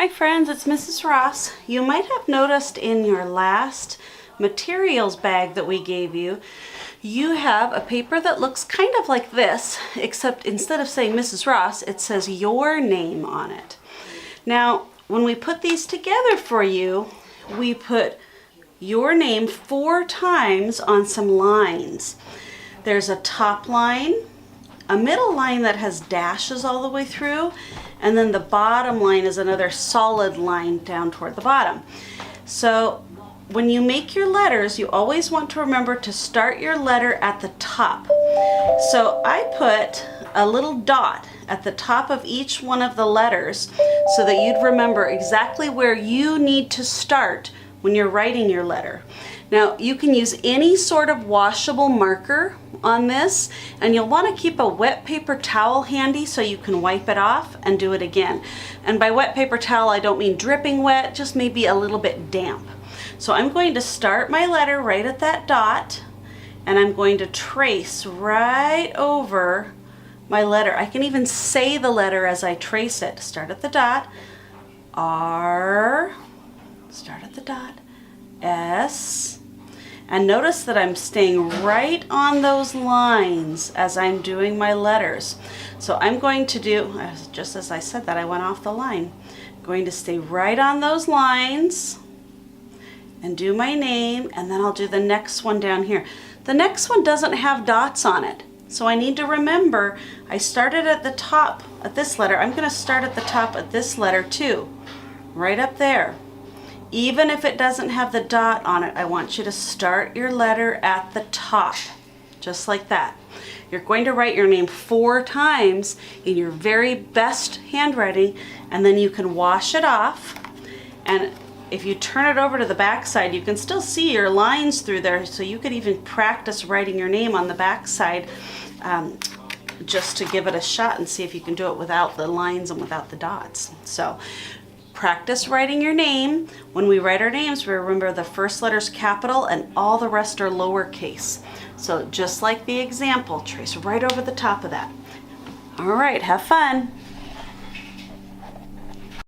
Hi friends, it's Mrs. Ross. You might have noticed in your last materials bag that we gave you, you have a paper that looks kind of like this, except instead of saying Mrs. Ross, it says your name on it. Now, when we put these together for you, we put your name 4 times on some lines. There's a top line, a middle line that has dashes all the way through, and then the bottom line is another solid line down toward the bottom. So when you make your letters, you always want to remember to start your letter at the top. So I put a little dot at the top of each one of the letters so that you'd remember exactly where you need to start when you're writing your letter. Now, you can use any sort of washable marker on this, and you'll want to keep a wet paper towel handy so you can wipe it off and do it again. And by wet paper towel, I don't mean dripping wet, just maybe a little bit damp. So I'm going to start my letter right at that dot, and I'm going to trace right over my letter. I can even say the letter as I trace it. Start at the dot, R, start at the dot, S, and notice that I'm staying right on those lines as I'm doing my letters. So I'm going to do, just as I said that, I went off the line. I'm going to stay right on those lines and do my name, and then I'll do the next one down here. The next one doesn't have dots on it, so I need to remember I started at the top at this letter. I'm going to start at the top at this letter too, right up there. Even if it doesn't have the dot on it, I want you to start your letter at the top, just like that. You're going to write your name 4 times in your very best handwriting, and then you can wash it off. And if you turn it over to the back side, you can still see your lines through there, so you could even practice writing your name on the back side just to give it a shot and see if you can do it without the lines and without the dots. So practice writing your name. When we write our names, we remember the first letter's capital and all the rest are lowercase. So just like the example, trace right over the top of that. All right, have fun.